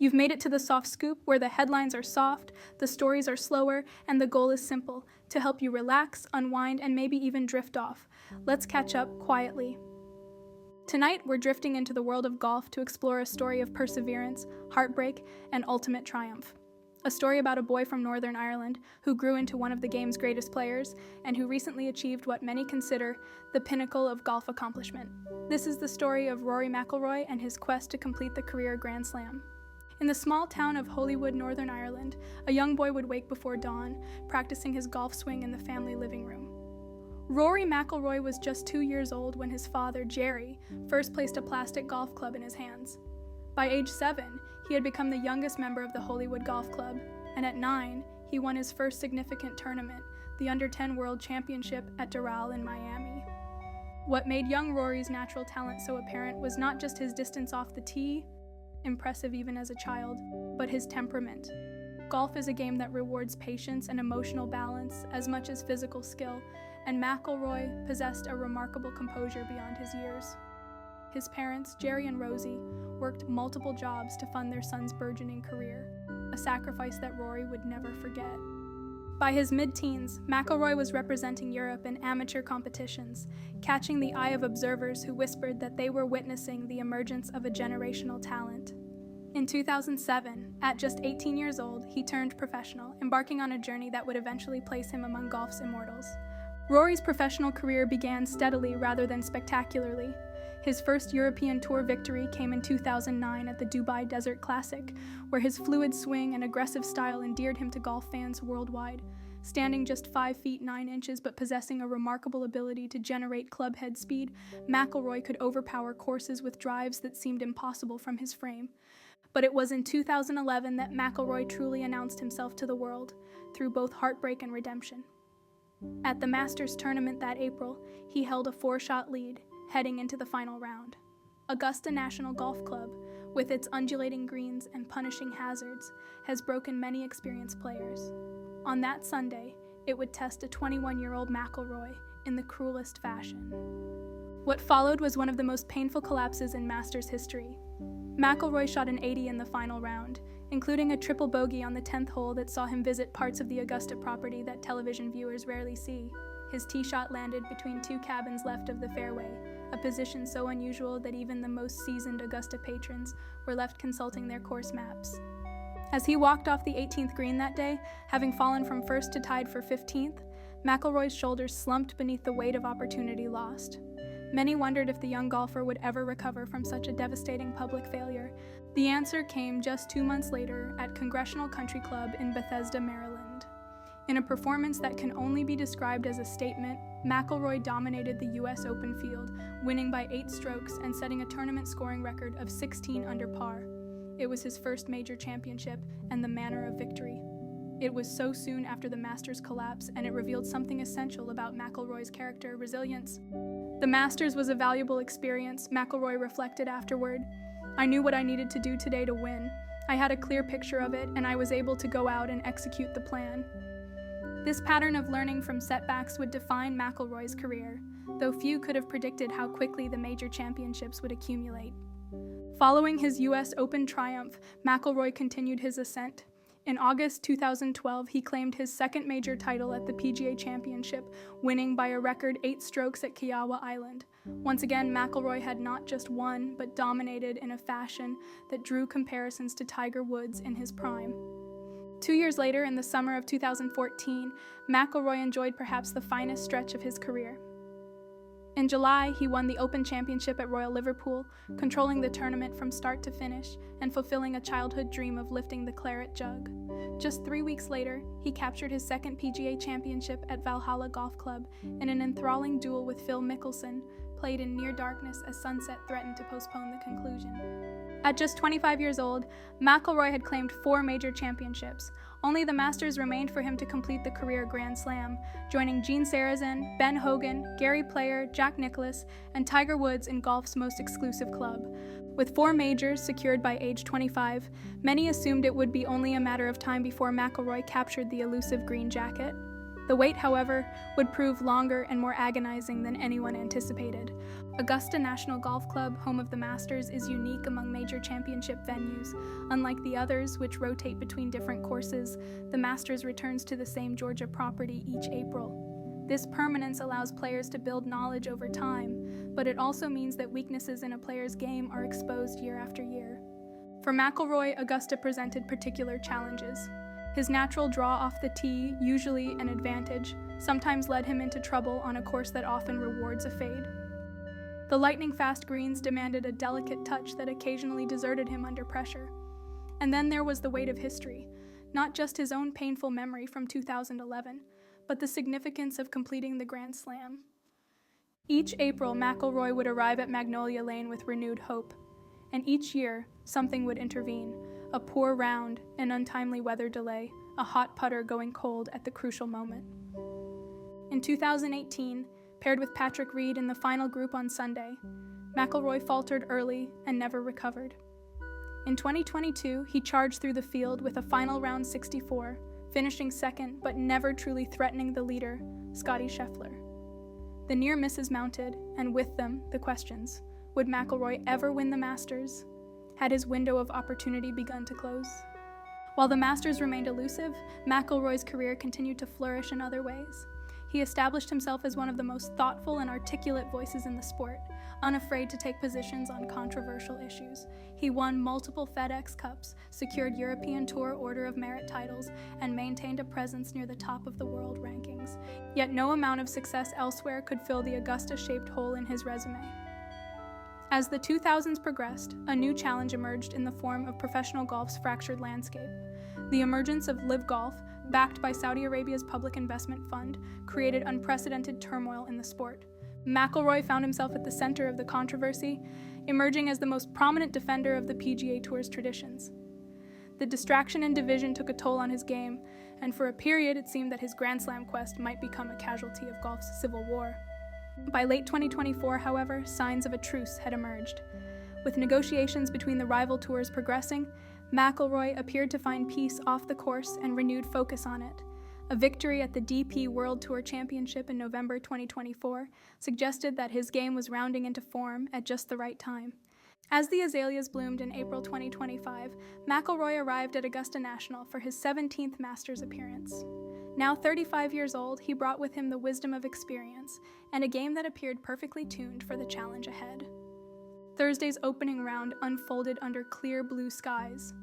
You've made it to the soft scoop where the headlines are soft, the stories are slower, and the goal is simple, to help you relax, unwind, and maybe even drift off. Let's catch up quietly. Tonight, we're drifting into the world of golf to explore a story of perseverance, heartbreak, and ultimate triumph. A story about a boy from Northern Ireland who grew into one of the game's greatest players and who recently achieved what many consider the pinnacle of golf accomplishment. This is the story of Rory McIlroy and his quest to complete the career Grand Slam. In the small town of Holywood, Northern Ireland, a young boy would wake before dawn, practicing his golf swing in the family living room. Rory McIlroy was just 2 years old when his father, Jerry, first placed a plastic golf club in his hands. By age 7, he had become the youngest member of the Holywood Golf Club, and at 9, he won his first significant tournament, the Under-10 World Championship at Doral in Miami. What made young Rory's natural talent so apparent was not just his distance off the tee, impressive even as a child, but his temperament. Golf is a game that rewards patience and emotional balance as much as physical skill, and McIlroy possessed a remarkable composure beyond his years. His parents, Jerry and Rosie, worked multiple jobs to fund their son's burgeoning career, a sacrifice that Rory would never forget. By his mid-teens, McIlroy was representing Europe in amateur competitions, catching the eye of observers who whispered that they were witnessing the emergence of a generational talent. In 2007, at just 18 years old, he turned professional, embarking on a journey that would eventually place him among golf's immortals. Rory's professional career began steadily rather than spectacularly. His first European Tour victory came in 2009 at the Dubai Desert Classic, where his fluid swing and aggressive style endeared him to golf fans worldwide. Standing just 5 feet 9 inches but possessing a remarkable ability to generate club head speed, McIlroy could overpower courses with drives that seemed impossible from his frame. But it was in 2011 that McIlroy truly announced himself to the world, through both heartbreak and redemption. At the Masters tournament that April, he held a 4-shot lead, heading into the final round. Augusta National Golf Club, with its undulating greens and punishing hazards, has broken many experienced players. On that Sunday, it would test a 21-year-old McIlroy in the cruelest fashion. What followed was one of the most painful collapses in Masters history. McIlroy shot an 80 in the final round, including a triple bogey on the 10th hole that saw him visit parts of the Augusta property that television viewers rarely see. His tee shot landed between 2 cabins left of the fairway, a position so unusual that even the most seasoned Augusta patrons were left consulting their course maps. As he walked off the 18th green that day, having fallen from first to tied for 15th, McIlroy's shoulders slumped beneath the weight of opportunity lost. Many wondered if the young golfer would ever recover from such a devastating public failure. The answer came just 2 months later at Congressional Country Club in Bethesda, Maryland. In a performance that can only be described as a statement, McIlroy dominated the U.S. Open field, winning by 8 strokes and setting a tournament scoring record of 16 under par. It was his first major championship and the manner of victory. It was so soon after the Masters collapse, and it revealed something essential about McIlroy's character: resilience. The Masters was a valuable experience, McIlroy reflected afterward. I knew what I needed to do today to win. I had a clear picture of it, and I was able to go out and execute the plan. This pattern of learning from setbacks would define McIlroy's career, though few could have predicted how quickly the major championships would accumulate. Following his U.S. Open triumph, McIlroy continued his ascent. In August 2012, he claimed his second major title at the PGA Championship, winning by a record 8 strokes at Kiowa Island. Once again, McIlroy had not just won, but dominated in a fashion that drew comparisons to Tiger Woods in his prime. 2 years later, in the summer of 2014, McIlroy enjoyed perhaps the finest stretch of his career. In July, he won the Open Championship at Royal Liverpool, controlling the tournament from start to finish and fulfilling a childhood dream of lifting the claret jug. Just 3 weeks later, he captured his second PGA Championship at Valhalla Golf Club in an enthralling duel with Phil Mickelson, played in near darkness as sunset threatened to postpone the conclusion. At just 25 years old, McIlroy had claimed 4 major championships. Only the Masters remained for him to complete the career Grand Slam, joining Gene Sarazen, Ben Hogan, Gary Player, Jack Nicklaus, and Tiger Woods in golf's most exclusive club. With 4 majors secured by age 25, many assumed it would be only a matter of time before McIlroy captured the elusive green jacket. The wait, however, would prove longer and more agonizing than anyone anticipated. Augusta National Golf Club, home of the Masters, is unique among major championship venues. Unlike the others, which rotate between different courses, the Masters returns to the same Georgia property each April. This permanence allows players to build knowledge over time, but it also means that weaknesses in a player's game are exposed year after year. For McIlroy, Augusta presented particular challenges. His natural draw off the tee, usually an advantage, sometimes led him into trouble on a course that often rewards a fade. The lightning-fast greens demanded a delicate touch that occasionally deserted him under pressure. And then there was the weight of history, not just his own painful memory from 2011, but the significance of completing the Grand Slam. Each April, McIlroy would arrive at Magnolia Lane with renewed hope, and each year, something would intervene. A poor round, an untimely weather delay, a hot putter going cold at the crucial moment. In 2018, paired with Patrick Reed in the final group on Sunday, McIlroy faltered early and never recovered. In 2022, he charged through the field with a final round 64, finishing second but never truly threatening the leader, Scottie Scheffler. The near misses mounted, and with them, the questions. Would McIlroy ever win the Masters? Had his window of opportunity begun to close? While the Masters remained elusive, McIlroy's career continued to flourish in other ways. He established himself as one of the most thoughtful and articulate voices in the sport, unafraid to take positions on controversial issues. He won multiple FedEx Cups, secured European Tour Order of Merit titles, and maintained a presence near the top of the world rankings. Yet no amount of success elsewhere could fill the Augusta-shaped hole in his resume. As the 2000s progressed, a new challenge emerged in the form of professional golf's fractured landscape. The emergence of Live Golf, backed by Saudi Arabia's public investment fund, created unprecedented turmoil in the sport. McIlroy found himself at the center of the controversy, emerging as the most prominent defender of the PGA Tour's traditions. The distraction and division took a toll on his game, and for a period it seemed that his Grand Slam quest might become a casualty of golf's civil war. By late 2024, however, signs of a truce had emerged. With negotiations between the rival tours progressing, McIlroy appeared to find peace off the course and renewed focus on it. A victory at the DP World Tour Championship in November 2024 suggested that his game was rounding into form at just the right time. As the azaleas bloomed in April 2025, McIlroy arrived at Augusta National for his 17th Masters appearance. Now 35 years old, he brought with him the wisdom of experience and a game that appeared perfectly tuned for the challenge ahead. Thursday's opening round unfolded under clear blue skies.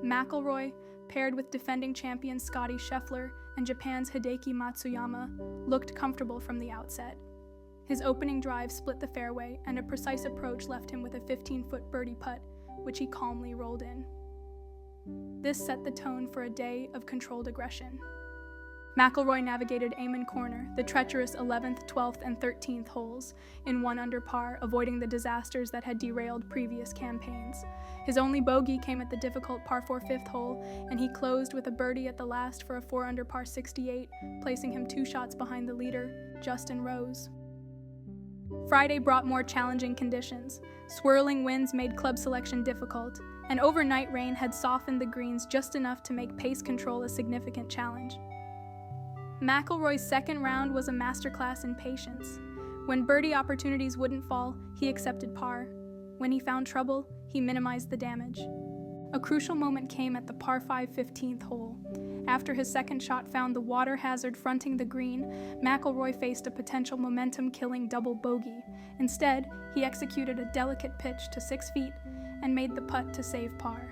McIlroy, paired with defending champion Scottie Scheffler and Japan's Hideki Matsuyama, looked comfortable from the outset. His opening drive split the fairway, and a precise approach left him with a 15-foot birdie putt, which he calmly rolled in. This set the tone for a day of controlled aggression. McIlroy navigated Amen Corner, the treacherous 11th, 12th, and 13th holes, in 1 under par, avoiding the disasters that had derailed previous campaigns. His only bogey came at the difficult par 4 5th hole, and he closed with a birdie at the last for a 4 under par 68, placing him 2 shots behind the leader, Justin Rose. Friday brought more challenging conditions. Swirling winds made club selection difficult, and overnight rain had softened the greens just enough to make pace control a significant challenge. McIlroy's second round was a masterclass in patience. When birdie opportunities wouldn't fall, he accepted par. When he found trouble, he minimized the damage. A crucial moment came at the par 5 15th hole. After his second shot found the water hazard fronting the green, McIlroy faced a potential momentum-killing double bogey. Instead, he executed a delicate pitch to 6 feet and made the putt to save par.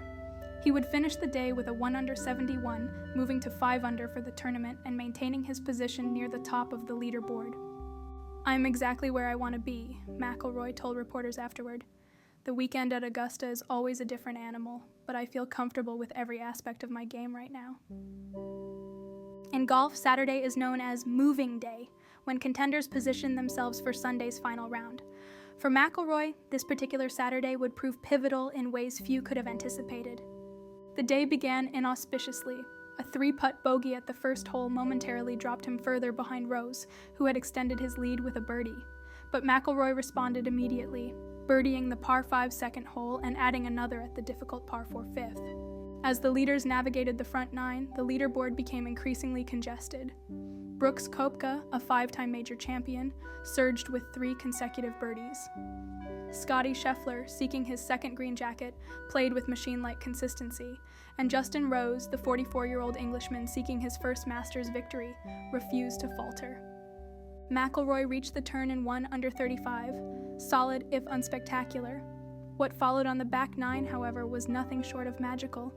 He would finish the day with a 1 under 71, moving to 5 under for the tournament and maintaining his position near the top of the leaderboard. "I'm exactly where I want to be," McIlroy told reporters afterward. "The weekend at Augusta is always a different animal, but I feel comfortable with every aspect of my game right now." In golf, Saturday is known as Moving Day, when contenders position themselves for Sunday's final round. For McIlroy, this particular Saturday would prove pivotal in ways few could have anticipated. The day began inauspiciously. A 3-putt bogey at the first hole momentarily dropped him further behind Rose, who had extended his lead with a birdie. But McIlroy responded immediately, birdieing the par 5 second hole and adding another at the difficult par 4 fifth. As the leaders navigated the front 9, the leaderboard became increasingly congested. Brooks Koepka, a 5-time major champion, surged with 3 consecutive birdies. Scottie Scheffler, seeking his second green jacket, played with machine-like consistency, and Justin Rose, the 44-year-old Englishman seeking his first Masters victory, refused to falter. McIlroy reached the turn in 1 under 35, solid if unspectacular. What followed on the back 9, however, was nothing short of magical.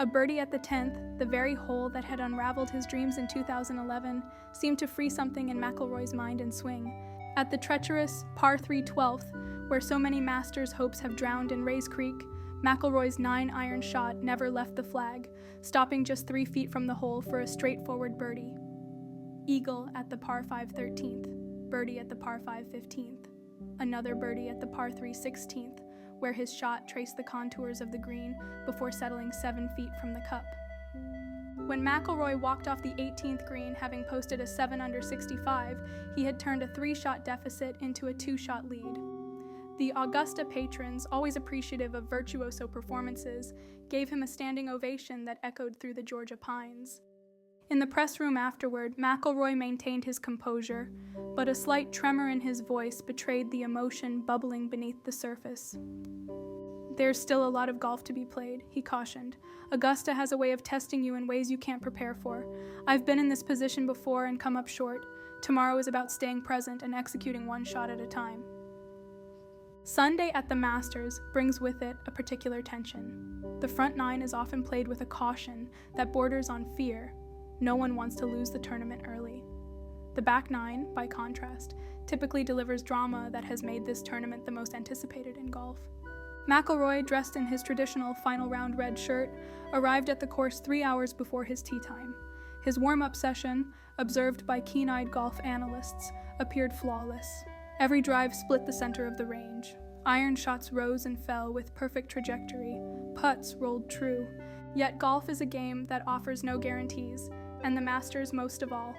A birdie at the 10th, the very hole that had unraveled his dreams in 2011, seemed to free something in McIlroy's mind and swing. At the treacherous par 3 12th, where so many Masters' hopes have drowned in Rays Creek, McIlroy's 9-iron shot never left the flag, stopping just 3 feet from the hole for a straightforward birdie. Eagle at the par 5 13th, birdie at the par 5 15th, another birdie at the par 3 16th, where his shot traced the contours of the green before settling 7 feet from the cup. When McIlroy walked off the 18th green, having posted a 7 under 65, he had turned a 3-shot deficit into a 2-shot lead. The Augusta patrons, always appreciative of virtuoso performances, gave him a standing ovation that echoed through the Georgia pines. In the press room afterward, McIlroy maintained his composure, but a slight tremor in his voice betrayed the emotion bubbling beneath the surface. "There's still a lot of golf to be played," he cautioned. "Augusta has a way of testing you in ways you can't prepare for. I've been in this position before and come up short. Tomorrow is about staying present and executing 1 shot at a time." Sunday at the Masters brings with it a particular tension. The front 9 is often played with a caution that borders on fear. No one wants to lose the tournament early. The back 9, by contrast, typically delivers drama that has made this tournament the most anticipated in golf. McIlroy, dressed in his traditional final round red shirt, arrived at the course 3 hours before his tee time. His warm-up session, observed by keen-eyed golf analysts, appeared flawless. Every drive split the center of the range. Iron shots rose and fell with perfect trajectory. Putts rolled true. Yet golf is a game that offers no guarantees, and the Masters most of all.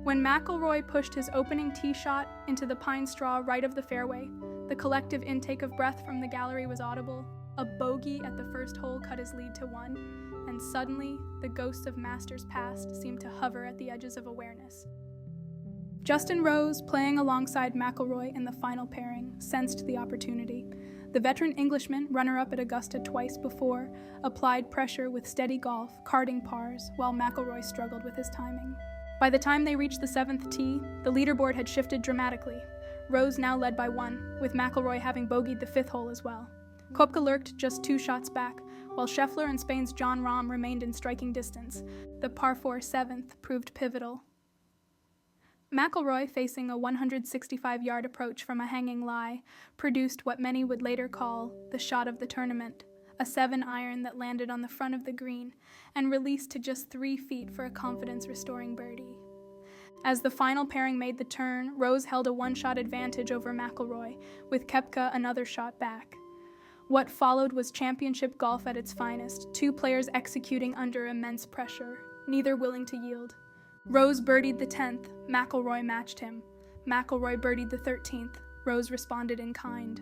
When McIlroy pushed his opening tee shot into the pine straw right of the fairway, the collective intake of breath from the gallery was audible. A bogey at the first hole cut his lead to 1, and suddenly the ghosts of Masters past seemed to hover at the edges of awareness. Justin Rose, playing alongside McIlroy in the final pairing, sensed the opportunity. The veteran Englishman, runner-up at Augusta twice before, applied pressure with steady golf, carding pars, while McIlroy struggled with his timing. By the time they reached the 7th tee, the leaderboard had shifted dramatically. Rose now led by 1, with McIlroy having bogeyed the 5th hole as well. Koepka lurked just 2 shots back, while Scheffler and Spain's Jon Rahm remained in striking distance. The par 4 7th proved pivotal. McIlroy, facing a 165-yard approach from a hanging lie, produced what many would later call the shot of the tournament, a 7-iron that landed on the front of the green and released to just 3 feet for a confidence-restoring birdie. As the final pairing made the turn, Rose held a 1-shot advantage over McIlroy, with Koepka another shot back. What followed was championship golf at its finest, 2 players executing under immense pressure, neither willing to yield. Rose birdied the 10th, McIlroy matched him. McIlroy birdied the 13th, Rose responded in kind.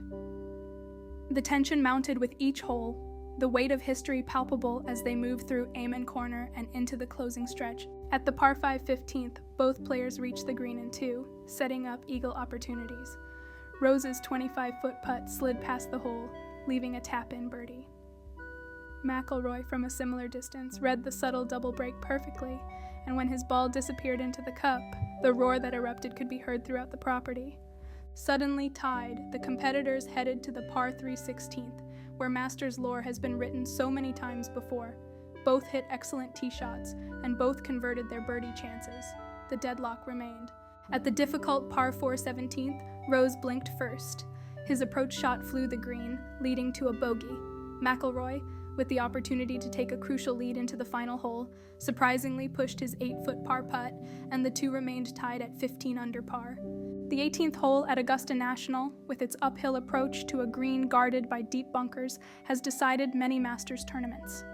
The tension mounted with each hole, the weight of history palpable as they moved through Amen Corner and into the closing stretch. At the par 5 15th, both players reached the green in 2, setting up eagle opportunities. Rose's 25-foot putt slid past the hole, leaving a tap-in birdie. McIlroy, from a similar distance, read the subtle double break perfectly, and when his ball disappeared into the cup, the roar that erupted could be heard throughout the property. Suddenly tied, the competitors headed to the par 3 16th, where Masters lore has been written so many times before. Both hit excellent tee shots, and both converted their birdie chances. The deadlock remained. At the difficult par 4 17th, Rose blinked first. His approach shot flew the green, leading to a bogey. McIlroy, with the opportunity to take a crucial lead into the final hole, surprisingly pushed his 8-foot par putt, and the 2 remained tied at 15 under par. The 18th hole at Augusta National, with its uphill approach to a green guarded by deep bunkers, has decided many Masters tournaments.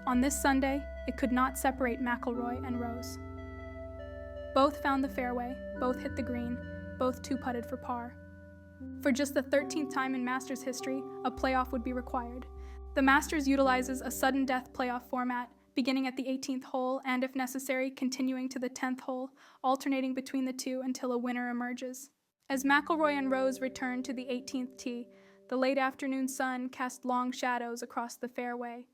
On this Sunday, it could not separate McIlroy and Rose. Both found the fairway, both hit the green, both 2-putted for par. For just the 13th time in Masters history, a playoff would be required. The Masters utilizes a sudden death playoff format, beginning at the 18th hole and, if necessary, continuing to the 10th hole, alternating between the two until a winner emerges. As McIlroy and Rose returned to the 18th tee, the late afternoon sun cast long shadows across the fairway.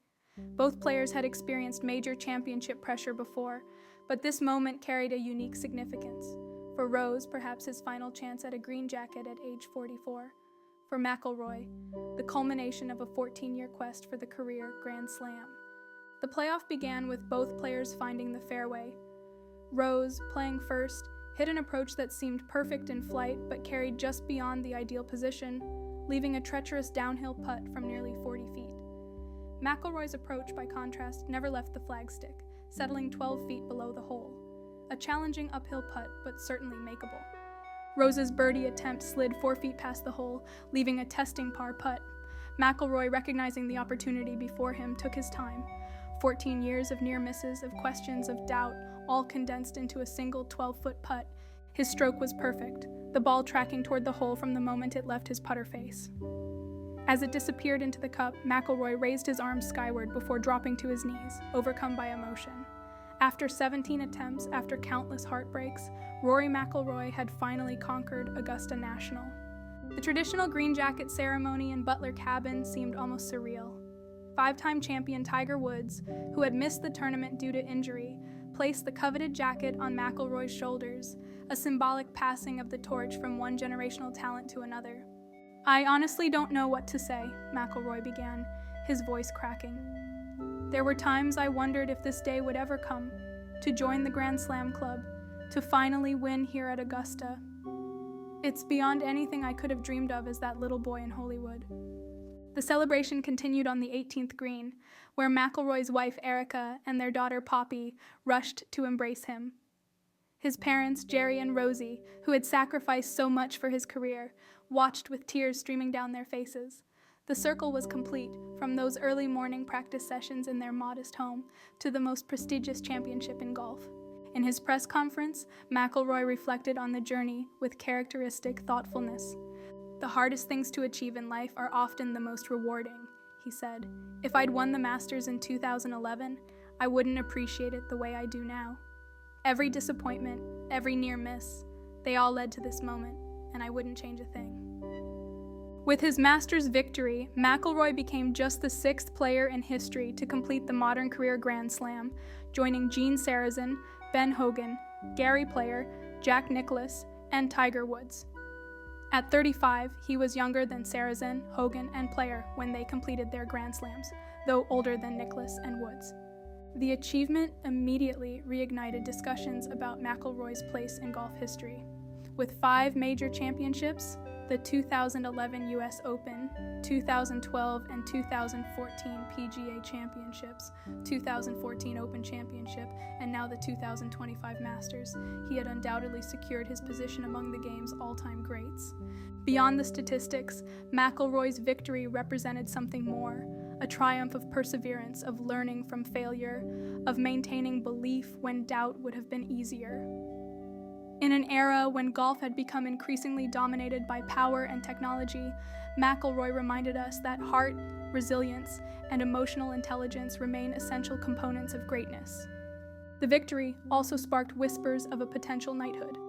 Both players had experienced major championship pressure before, but this moment carried a unique significance. For Rose, perhaps his final chance at a green jacket at age 44. For McIlroy, the culmination of a 14-year quest for the career Grand Slam. The playoff began with both players finding the fairway. Rose, playing first, hit an approach that seemed perfect in flight but carried just beyond the ideal position, leaving a treacherous downhill putt from nearly 40 feet. McIlroy's approach, by contrast, never left the flagstick, settling 12 feet below the hole. A challenging uphill putt, but certainly makeable. Rose's birdie attempt slid 4 feet past the hole, leaving a testing par putt. McIlroy, recognizing the opportunity before him, took his time. 14 years of near misses, of questions, of doubt, all condensed into a single 12-foot putt. His stroke was perfect, the ball tracking toward the hole from the moment it left his putter face. As it disappeared into the cup, McIlroy raised his arms skyward before dropping to his knees, overcome by emotion. After 17 attempts, after countless heartbreaks, Rory McIlroy had finally conquered Augusta National. The traditional green jacket ceremony in Butler Cabin seemed almost surreal. Five-time champion Tiger Woods, who had missed the tournament due to injury, placed the coveted jacket on McIlroy's shoulders, a symbolic passing of the torch from one generational talent to another. "I honestly don't know what to say," McIlroy began, his voice cracking. "There were times I wondered if this day would ever come, to join the Grand Slam Club, to finally win here at Augusta. It's beyond anything I could have dreamed of as that little boy in Hollywood." The celebration continued on the 18th green, where McIlroy's wife Erica and their daughter Poppy rushed to embrace him. His parents, Jerry and Rosie, who had sacrificed so much for his career, watched with tears streaming down their faces. The circle was complete, from those early morning practice sessions in their modest home to the most prestigious championship in golf. In his press conference, McIlroy reflected on the journey with characteristic thoughtfulness. "The hardest things to achieve in life are often the most rewarding," he said. "If I'd won the Masters in 2011, I wouldn't appreciate it the way I do now. Every disappointment, every near miss, they all led to this moment, and I wouldn't change a thing." With his Masters victory, McIlroy became just the 6th player in history to complete the modern career Grand Slam, joining Gene Sarazen, Ben Hogan, Gary Player, Jack Nicklaus, and Tiger Woods. At 35, he was younger than Sarazen, Hogan, and Player when they completed their Grand Slams, though older than Nicklaus and Woods. The achievement immediately reignited discussions about McIlroy's place in golf history. With 5 major championships, the 2011 US Open, 2012 and 2014 PGA Championships, 2014 Open Championship, and now the 2025 Masters, he had undoubtedly secured his position among the game's all-time greats. Beyond the statistics, McIlroy's victory represented something more, a triumph of perseverance, of learning from failure, of maintaining belief when doubt would have been easier. In an era when golf had become increasingly dominated by power and technology, McIlroy reminded us that heart, resilience, and emotional intelligence remain essential components of greatness. The victory also sparked whispers of a potential knighthood.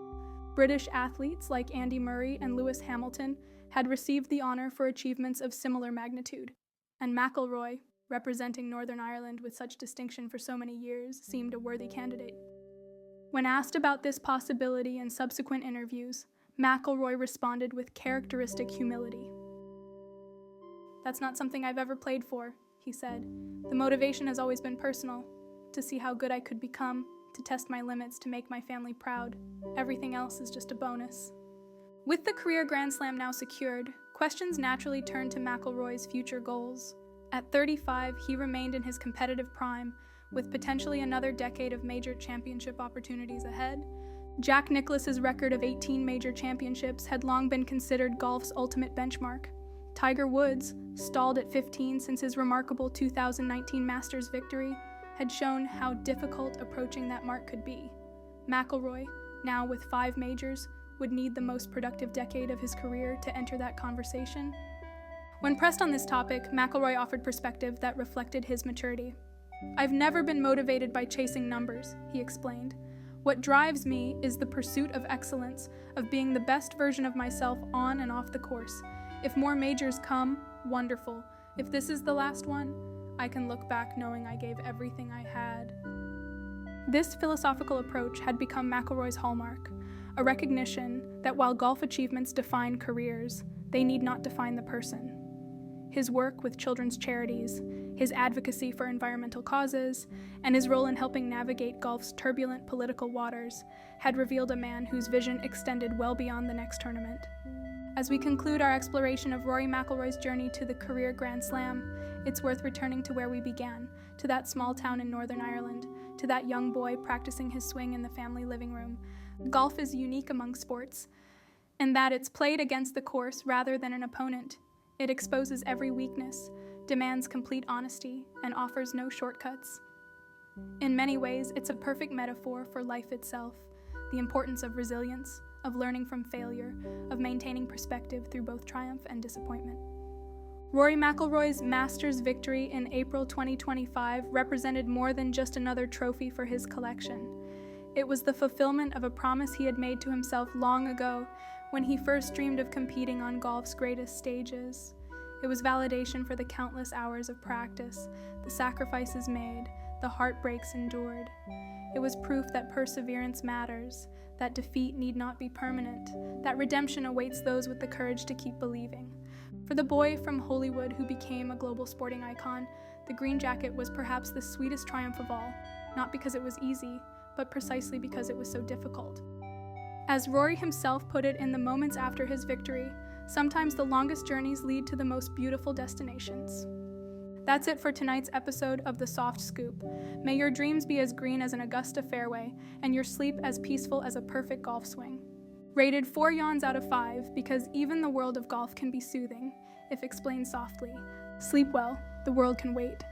British athletes like Andy Murray and Lewis Hamilton had received the honor for achievements of similar magnitude, and McIlroy, representing Northern Ireland with such distinction for so many years, seemed a worthy candidate. When asked about this possibility in subsequent interviews, McIlroy responded with characteristic humility. "That's not something I've ever played for," he said. "The motivation has always been personal, to see how good I could become, to test my limits, to make my family proud. Everything else is just a bonus." With the career Grand Slam now secured, questions naturally turned to McIlroy's future goals. At 35, he remained in his competitive prime, with potentially another decade of major championship opportunities ahead. Jack Nicklaus's record of 18 major championships had long been considered golf's ultimate benchmark. Tiger Woods, stalled at 15 since his remarkable 2019 Masters victory, had shown how difficult approaching that mark could be. McIlroy, now with 5 majors, would need the most productive decade of his career to enter that conversation. When pressed on this topic, McIlroy offered perspective that reflected his maturity. "I've never been motivated by chasing numbers," he explained. "What drives me is the pursuit of excellence, of being the best version of myself on and off the course. If more majors come, wonderful. If this is the last one, I can look back knowing I gave everything I had." This philosophical approach had become McIlroy's hallmark, a recognition that while golf achievements define careers, they need not define the person. His work with children's charities, his advocacy for environmental causes, and his role in helping navigate golf's turbulent political waters had revealed a man whose vision extended well beyond the next tournament. As we conclude our exploration of Rory McIlroy's journey to the career Grand Slam, it's worth returning to where we began, to that small town in Northern Ireland, to that young boy practicing his swing in the family living room. Golf is unique among sports, in that it's played against the course rather than an opponent. It exposes every weakness, demands complete honesty, and offers no shortcuts. In many ways, it's a perfect metaphor for life itself, the importance of resilience, of learning from failure, of maintaining perspective through both triumph and disappointment. Rory McIlroy's Masters victory in April 2025 represented more than just another trophy for his collection. It was the fulfillment of a promise he had made to himself long ago when he first dreamed of competing on golf's greatest stages. It was validation for the countless hours of practice, the sacrifices made, the heartbreaks endured. It was proof that perseverance matters, that defeat need not be permanent, that redemption awaits those with the courage to keep believing. For the boy from Hollywood who became a global sporting icon, the green jacket was perhaps the sweetest triumph of all, not because it was easy, but precisely because it was so difficult. As Rory himself put it in the moments after his victory, sometimes the longest journeys lead to the most beautiful destinations. That's it for tonight's episode of The Soft Scoop. May your dreams be as green as an Augusta fairway, and your sleep as peaceful as a perfect golf swing. Rated 4 yawns out of 5 because even the world of golf can be soothing, if explained softly. Sleep well, the world can wait.